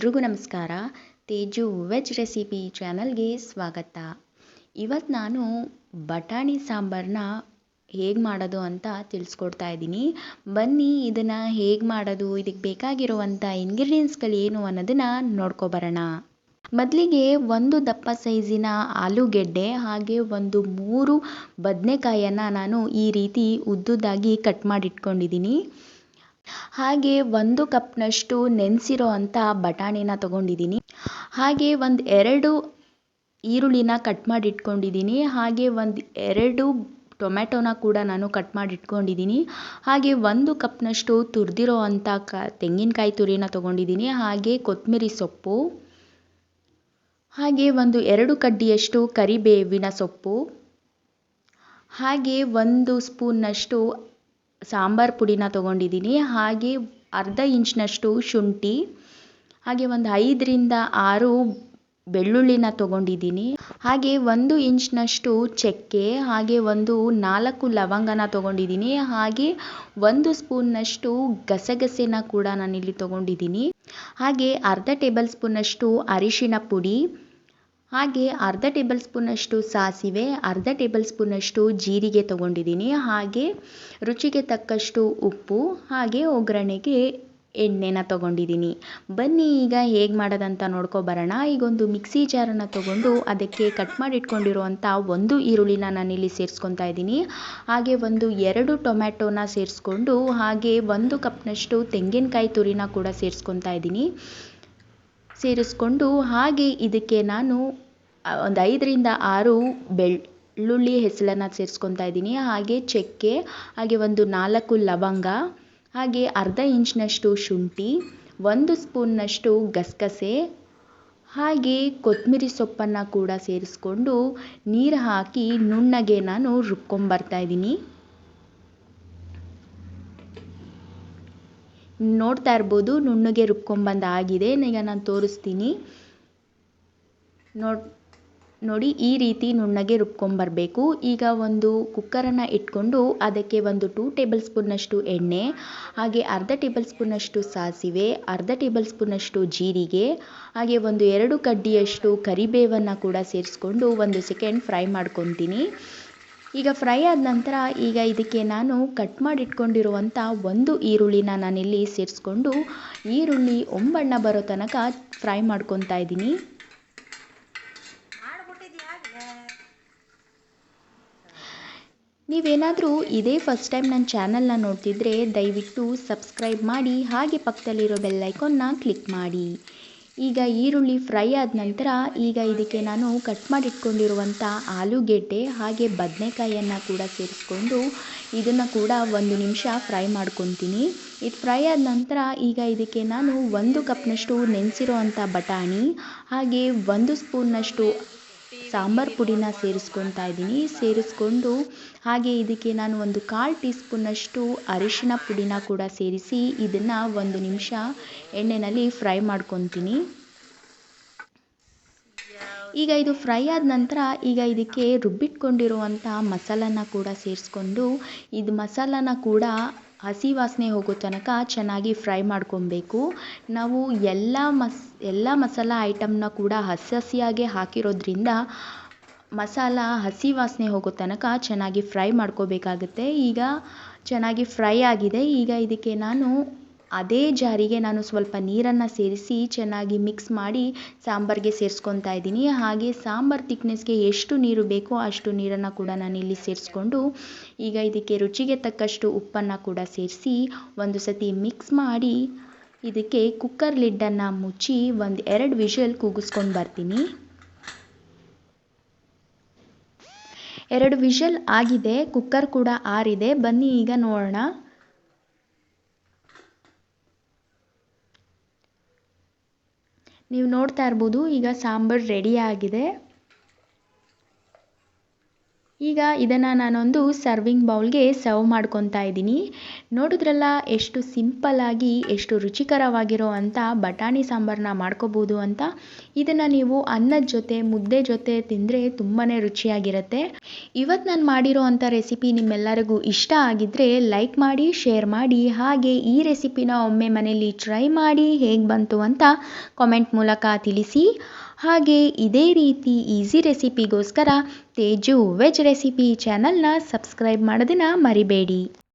ಎಲ್ರಿಗೂ ನಮಸ್ಕಾರ. Teju veg recipe ಚಾನಲ್ಗೆ ಸ್ವಾಗತ. ಇವತ್ತು ನಾನು ಬಟಾಣಿ ಸಾಂಬಾರನ್ನ ಹೇಗೆ ಮಾಡೋದು ಅಂತ ತಿಳಿಸ್ಕೊಡ್ತಾ ಇದ್ದೀನಿ. ಬನ್ನಿ ಇದನ್ನು ಹೇಗೆ ಮಾಡೋದು, ಇದಕ್ಕೆ ಬೇಕಾಗಿರುವಂಥ ಇಂಗ್ರೀಡಿಯೆಂಟ್ಸ್ಗಳು ಏನು ಅನ್ನೋದನ್ನು ನೋಡ್ಕೊಬರೋಣ. ಮೊದಲಿಗೆ ಒಂದು ದಪ್ಪ ಸೈಜಿನ ಆಲೂಗೆಡ್ಡೆ ಹಾಗೆ ಒಂದು 3 ಬದನೆಕಾಯನ್ನು ನಾನು ಈ ರೀತಿ ಉದ್ದುದ್ದಾಗಿ ಕಟ್ ಮಾಡಿಟ್ಕೊಂಡಿದ್ದೀನಿ. ಹಾಗೆ 1 ಕಪ್ನಷ್ಟು ನೆನೆಸಿರೋ ಅಂಥ ಬಟಾಣಿನ ತೊಗೊಂಡಿದ್ದೀನಿ. ಹಾಗೆ 2 ಈರುಳ್ಳಿನ ಕಟ್ ಮಾಡಿ ಇಟ್ಕೊಂಡಿದ್ದೀನಿ. ಹಾಗೆ 2 ಟೊಮೆಟೊನ ಕೂಡ ನಾನು ಕಟ್ ಮಾಡಿ ಇಟ್ಕೊಂಡಿದ್ದೀನಿ. ಹಾಗೆ 1 ಕಪ್ನಷ್ಟು ತುರಿದಿರೋ ಅಂಥ ತೆಂಗಿನಕಾಯಿ ತುರಿನ ತೊಗೊಂಡಿದ್ದೀನಿ. ಹಾಗೆ ಕೊತ್ತಂಬರಿ ಸೊಪ್ಪು, ಹಾಗೆ 2 ಕಡ್ಡಿಯಷ್ಟು ಕರಿಬೇವಿನ ಸೊಪ್ಪು, ಹಾಗೆ 1 ಸ್ಪೂನ್ನಷ್ಟು ಸಾಂಬಾರ್ ಪುಡಿನ ತೊಗೊಂಡಿದ್ದೀನಿ. ಹಾಗೆ ಅರ್ಧ ಇಂಚ್ನಷ್ಟು ಶುಂಠಿ, ಹಾಗೆ 5 ರಿಂದ 6 ಬೆಳ್ಳುಳ್ಳಿನ ತೊಗೊಂಡಿದ್ದೀನಿ. ಹಾಗೆ 1 ಇಂಚ್ನಷ್ಟು ಚಕ್ಕೆ, ಹಾಗೆ 4 ಲವಂಗನ ತೊಗೊಂಡಿದ್ದೀನಿ. ಹಾಗೆ 1 ಸ್ಪೂನ್ನಷ್ಟು ಗಸಗಸೆನ ಕೂಡ ನಾನಿಲ್ಲಿ ತೊಗೊಂಡಿದ್ದೀನಿ. ಹಾಗೆ ಅರ್ಧ ಟೇಬಲ್ ಸ್ಪೂನಷ್ಟು ಅರಿಶಿಣ ಪುಡಿ, ಹಾಗೆ ಅರ್ಧ ಟೇಬಲ್ ಸ್ಪೂನಷ್ಟು ಸಾಸಿವೆ, ಅರ್ಧ ಟೇಬಲ್ ಸ್ಪೂನಷ್ಟು ಜೀರಿಗೆ ತೊಗೊಂಡಿದ್ದೀನಿ. ಹಾಗೆ ರುಚಿಗೆ ತಕ್ಕಷ್ಟು ಉಪ್ಪು, ಹಾಗೆ ಒಗ್ಗರಣೆಗೆ ಎಣ್ಣೆನ ತೊಗೊಂಡಿದ್ದೀನಿ. ಬನ್ನಿ ಈಗ ಹೇಗೆ ಮಾಡೋದಂತ ನೋಡ್ಕೊಬರೋಣ. ಈಗ ಒಂದು ಮಿಕ್ಸಿ ಜಾರನ್ನು ತೊಗೊಂಡು ಅದಕ್ಕೆ ಕಟ್ ಮಾಡಿ ಇಟ್ಕೊಂಡಿರುವಂಥ 1 ಈರುಳ್ಳಿನ ನಾನಿಲ್ಲಿ ಸೇರಿಸ್ಕೊತಾ ಇದ್ದೀನಿ. ಹಾಗೆ 2 ಟೊಮ್ಯಾಟೋನ ಸೇರಿಸ್ಕೊಂಡು, ಹಾಗೆ 1 ಕಪ್ನಷ್ಟು ತೆಂಗಿನಕಾಯಿ ತುರಿನ ಕೂಡ ಸೇರಿಸ್ಕೊತಾ ಇದ್ದೀನಿ. ಸೇರಿಸ್ಕೊಂಡು ಹಾಗೆ ಇದಕ್ಕೆ ನಾನು 5 ರಿಂದ 6 ಬೆಳ್ಳುಳ್ಳಿ ಹೆಸಳನ್ನು ಸೇರಿಸ್ಕೊತಾ ಇದ್ದೀನಿ. ಹಾಗೆ ಚಕ್ಕೆ, ಹಾಗೆ 4 ಲವಂಗ, ಹಾಗೆ ಅರ್ಧ ಇಂಚ್ನಷ್ಟು ಶುಂಠಿ, 1 ಸ್ಪೂನ್ನಷ್ಟು ಗಸಗಸೆ, ಹಾಗೆ ಕೊತ್ತಂಬರಿ ಸೊಪ್ಪನ್ನು ಕೂಡ ಸೇರಿಸ್ಕೊಂಡು ನೀರು ಹಾಕಿ ನುಣ್ಣಗೆ ನಾನು ರುಬ್ಕೊಂಬರ್ತಾ ಇದ್ದೀನಿ. ನೋಡ್ತಾ ಇರ್ಬೋದು ನುಣ್ಣಗೆ ರುಬ್ಕೊಂಬಂದಾಗಿದೆ. ಈಗ ನಾನು ತೋರಿಸ್ತೀನಿ. ನೋಡಿ ಈ ರೀತಿ ನುಣ್ಣಗೆ ರುಬ್ಕೊಂಬರಬೇಕು. ಈಗ ಒಂದು ಕುಕ್ಕರನ್ನು ಇಟ್ಕೊಂಡು ಅದಕ್ಕೆ 2 ಟೇಬಲ್ ಸ್ಪೂನ್ನಷ್ಟು ಎಣ್ಣೆ, ಹಾಗೆ ಅರ್ಧ ಟೇಬಲ್ ಸ್ಪೂನಷ್ಟು ಸಾಸಿವೆ, ಅರ್ಧ ಟೇಬಲ್ ಸ್ಪೂನಷ್ಟು ಜೀರಿಗೆ, ಹಾಗೆ 2 ಕಡ್ಡಿಯಷ್ಟು ಕರಿಬೇವನ್ನು ಕೂಡ ಸೇರಿಸ್ಕೊಂಡು 1 ಸೆಕೆಂಡ್ ಫ್ರೈ ಮಾಡ್ಕೊತೀನಿ. ಈಗ ಫ್ರೈ ಆದ ನಂತರ ಈಗ ಇದಕ್ಕೆ ನಾನು ಕಟ್ ಮಾಡಿ ಇಟ್ಕೊಂಡಿರುವಂಥ 1 ಈರುಳ್ಳಿನ ನಾನಿಲ್ಲಿ ಸೇರಿಸ್ಕೊಂಡು ಈರುಳ್ಳಿ ಒಂಬಣ್ಣ ಬರೋ ತನಕ ಫ್ರೈ ಮಾಡ್ಕೊತಾ ಇದ್ದೀನಿ. ನೀವೇನಾದರೂ ಇದೇ ಫಸ್ಟ್ ಟೈಮ್ ನನ್ನ ಚಾನಲ್ನ ನೋಡ್ತಿದ್ರೆ ದಯವಿಟ್ಟು ಸಬ್ಸ್ಕ್ರೈಬ್ ಮಾಡಿ, ಹಾಗೆ ಪಕ್ಕದಲ್ಲಿರೋ ಬೆಲ್ ಐಕಾನ್ನ ಕ್ಲಿಕ್ ಮಾಡಿ. ಈಗ ಈರುಳ್ಳಿ ಫ್ರೈ ಆದ ನಂತರ ಈಗ ಇದಕ್ಕೆ ನಾನು ಕಟ್ ಮಾಡಿ ಇಟ್ಕೊಂಡಿರುವಂಥ ಆಲೂಗೆಡ್ಡೆ ಹಾಗೆ ಬದನೆಕಾಯಿಯನ್ನು ಕೂಡ ಸೇರಿಸ್ಕೊಂಡು ಇದನ್ನು ಕೂಡ 1 ನಿಮಿಷ ಫ್ರೈ ಮಾಡ್ಕೊತೀನಿ. ಇದು ಫ್ರೈ ಆದ ನಂತರ ಈಗ ಇದಕ್ಕೆ ನಾನು 1 ಕಪ್ನಷ್ಟು ನೆನೆಸಿರೋ ಅಂಥ ಬಟಾಣಿ, ಹಾಗೆ 1 ಸ್ಪೂನ್ನಷ್ಟು ಸಾಂಬಾರ್ ಪುಡಿನ ಸೇರಿಸ್ಕೊತಾ ಇದ್ದೀನಿ. ಸೇರಿಸ್ಕೊಂಡು ಹಾಗೆ ಇದಕ್ಕೆ ನಾನು 1/4 ಟೀ ಸ್ಪೂನಷ್ಟು ಅರಿಶಿಣ ಪುಡಿನ ಕೂಡ ಸೇರಿಸಿ ಇದನ್ನು 1 ನಿಮಿಷ ಎಣ್ಣೆಯಲ್ಲಿ ಫ್ರೈ ಮಾಡ್ಕೊತೀನಿ. ಈಗ ಇದು ಫ್ರೈ ಆದ ನಂತರ ಈಗ ಇದಕ್ಕೆ ರುಬ್ಬಿಟ್ಕೊಂಡಿರುವಂಥ ಮಸಾಲನ ಕೂಡ ಸೇರಿಸ್ಕೊಂಡು ಇದು ಮಸಾಲನ ಕೂಡ ಹಸಿ ವಾಸನೆ ಹೋಗೋ ತನಕ ಚೆನ್ನಾಗಿ ಫ್ರೈ ಮಾಡ್ಕೊಬೇಕು. ನಾವು ಎಲ್ಲ ಮಸಾಲ ಐಟಮ್ನ ಕೂಡ ಹಸಿಯಾಗೆ ಹಾಕಿರೋದ್ರಿಂದ ಮಸಾಲ ಹಸಿ ವಾಸನೆ ಹೋಗೋ ತನಕ ಚೆನ್ನಾಗಿ ಫ್ರೈ ಮಾಡ್ಕೋಬೇಕಾಗುತ್ತೆ. ಈಗ ಚೆನ್ನಾಗಿ ಫ್ರೈ ಆಗಿದೆ. ಈಗ ಇದಕ್ಕೆ ನಾನು ಅದೇ ಜಾರಿಗೆ ನಾನು ಸ್ವಲ್ಪ ನೀರನ್ನು ಸೇರಿಸಿ ಚೆನ್ನಾಗಿ ಮಿಕ್ಸ್ ಮಾಡಿ ಸಾಂಬಾರಿಗೆ ಸೇರಿಸ್ಕೊತಾ ಇದ್ದೀನಿ. ಹಾಗೆ ಸಾಂಬಾರು ತಿಕ್ನೆಸ್ಗೆ ಎಷ್ಟು ನೀರು ಬೇಕೋ ಅಷ್ಟು ನೀರನ್ನು ಕೂಡ ನಾನಿಲ್ಲಿ ಸೇರಿಸ್ಕೊಂಡು ಈಗ ಇದಕ್ಕೆ ರುಚಿಗೆ ತಕ್ಕಷ್ಟು ಉಪ್ಪನ್ನು ಕೂಡ ಸೇರಿಸಿ 1 ಸತಿ ಮಿಕ್ಸ್ ಮಾಡಿ ಇದಕ್ಕೆ ಕುಕ್ಕರ್ ಲಿಡ್ಡನ್ನು ಮುಚ್ಚಿ 2 ವಿಷಲ್ ಕೂಗಿಸ್ಕೊಂಡು ಬರ್ತೀನಿ. 2 ವಿಷಲ್ ಆಗಿದೆ, ಕುಕ್ಕರ್ ಕೂಡ ಆರಿದೆ. ಬನ್ನಿ ಈಗ ನೋಡೋಣ. ನೀವು ನೋಡ್ತಾ ಇರ್ಬೋದು ಈಗ ಸಾಂಬಾರು ರೆಡಿ ಆಗಿದೆ. ಈಗ ಇದನ್ನು ನಾನೊಂದು ಸರ್ವಿಂಗ್ ಬೌಲ್ಗೆ ಸರ್ವ್ ಮಾಡ್ಕೊತಾ ಇದ್ದೀನಿ. ನೋಡಿದ್ರಲ್ಲ ಎಷ್ಟು ಸಿಂಪಲ್ಲಾಗಿ ಎಷ್ಟು ರುಚಿಕರವಾಗಿರೋ ಅಂಥ ಬಟಾಣಿ ಸಾಂಬಾರನ್ನ ಮಾಡ್ಕೋಬೋದು ಅಂತ. ಇದನ್ನು ನೀವು ಅನ್ನದ ಜೊತೆ ಮುದ್ದೆ ಜೊತೆ ತಿಂದರೆ ತುಂಬಾ ರುಚಿಯಾಗಿರುತ್ತೆ. ಇವತ್ತು ನಾನು ಮಾಡಿರೋ ಅಂಥ ರೆಸಿಪಿ ನಿಮ್ಮೆಲ್ಲರಿಗೂ ಇಷ್ಟ ಆಗಿದ್ದರೆ ಲೈಕ್ ಮಾಡಿ, ಶೇರ್ ಮಾಡಿ, ಹಾಗೆ ಈ ರೆಸಿಪಿನ ಒಮ್ಮೆ ಮನೇಲಿ ಟ್ರೈ ಮಾಡಿ ಹೇಗೆ ಬಂತು ಅಂತ ಕಾಮೆಂಟ್ ಮೂಲಕ ತಿಳಿಸಿ. ಹಾಗೆ ಇದೇ ರೀತಿ ಈಸಿ ರೆಸಿಪಿಗೋಸ್ಕರ ತೇಜು ವೆಜ್ ರೆಸಿಪಿ ಚಾನಲ್ನ ಸಬ್ಸ್ಕ್ರೈಬ್ ಮಾಡೋದನ್ನು ಮರಿಬೇಡಿ.